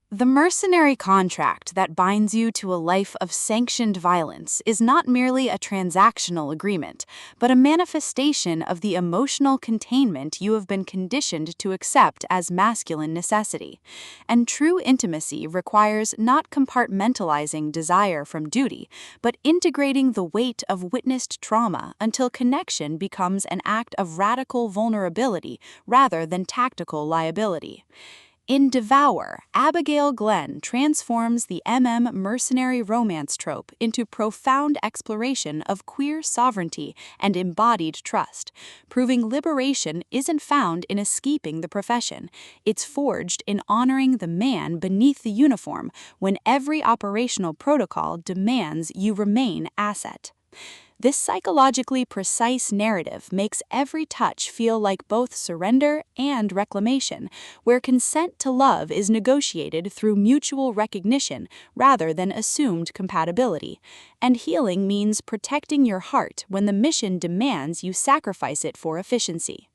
The mercenary contract that binds you to a life of sanctioned violence is not merely a transactional agreement, but a manifestation of the emotional containment you have been conditioned to accept as masculine necessity. And true intimacy requires not compartmentalizing desire from duty, but integrating the weight of witnessed trauma until connection becomes an act of radical vulnerability rather than tactical liability. In Devour, Abigail Glenn transforms the mercenary romance trope into profound exploration of queer sovereignty and embodied trust, proving liberation isn't found in escaping the profession, it's forged in honoring the man beneath the uniform when every operational protocol demands you remain asset. This psychologically precise narrative makes every touch feel like both surrender and reclamation, where consent to love is negotiated through mutual recognition rather than assumed compatibility. And healing means protecting your heart when the mission demands you sacrifice it for efficiency.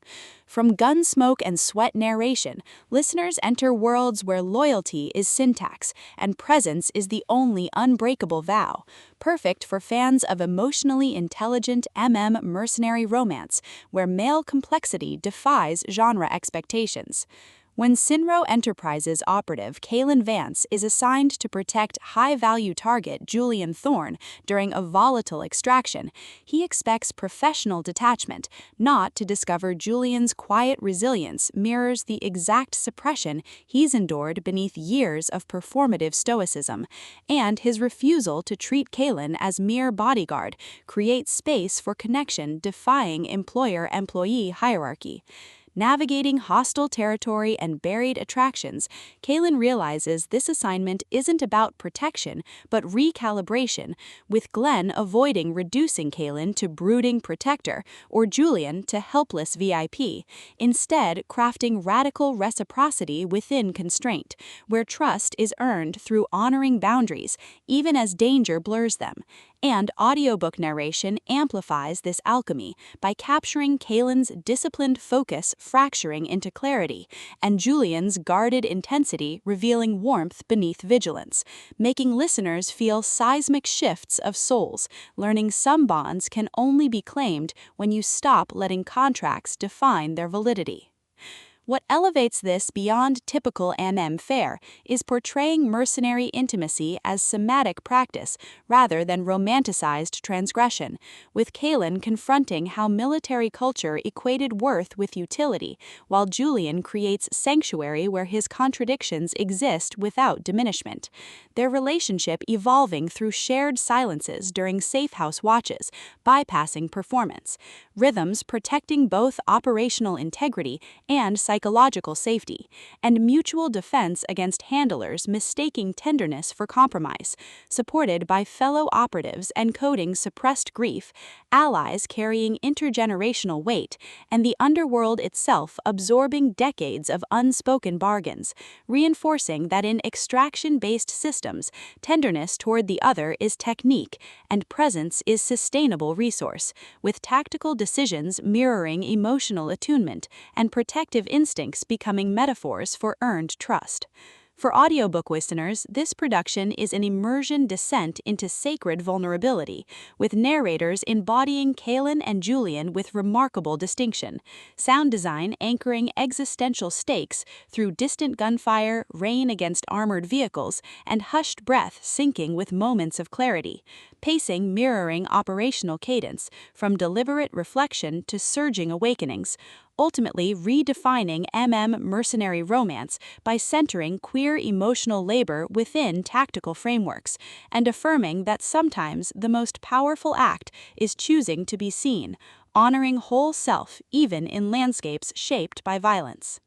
From gunsmoke and sweat narration, listeners enter worlds where loyalty is syntax and presence is the only unbreakable vow, perfect for fans of emotionally intelligent mercenary romance, where male complexity defies genre expectations. When Sinro Enterprises operative Kaylin Vance is assigned to protect high-value target Julian Thorne during a volatile extraction, he expects professional detachment, not to discover Julian's quiet resilience mirrors the exact suppression he's endured beneath years of performative stoicism, and his refusal to treat Kaylin as mere bodyguard creates space for connection defying employer-employee hierarchy. Navigating hostile territory and buried attractions, Kaylin realizes this assignment isn't about protection, but recalibration, with Glenn avoiding reducing Kaylin to brooding protector or Julian to helpless VIP, instead crafting radical reciprocity within constraint, where trust is earned through honoring boundaries, even as danger blurs them. And audiobook narration amplifies this alchemy by capturing Kaylin's disciplined focus fracturing into clarity, and Julian's guarded intensity revealing warmth beneath vigilance, making listeners feel seismic shifts of souls, learning some bonds can only be claimed when you stop letting contracts define their validity. What elevates this beyond typical fare is portraying mercenary intimacy as somatic practice rather than romanticized transgression, with Kaylin confronting how military culture equated worth with utility, while Julian creates sanctuary where his contradictions exist without diminishment. Their relationship evolving through shared silences during safe house watches, bypassing performance, rhythms protecting both operational integrity and psychological safety, and mutual defense against handlers mistaking tenderness for compromise, supported by fellow operatives encoding suppressed grief, allies carrying intergenerational weight, and the underworld itself absorbing decades of unspoken bargains, reinforcing that in extraction-based systems, tenderness toward the other is technique, and presence is sustainable resource, with tactical decisions mirroring emotional attunement and protective instincts becoming metaphors for earned trust. For audiobook listeners, this production is an immersion descent into sacred vulnerability, with narrators embodying Kaylin and Julian with remarkable distinction, sound design anchoring existential stakes through distant gunfire, rain against armored vehicles, and hushed breath syncing with moments of clarity, pacing mirroring operational cadence, from deliberate reflection to surging awakenings, ultimately redefining mercenary romance by centering queer emotional labor within tactical frameworks, and affirming that sometimes the most powerful act is choosing to be seen, honoring whole self even in landscapes shaped by violence.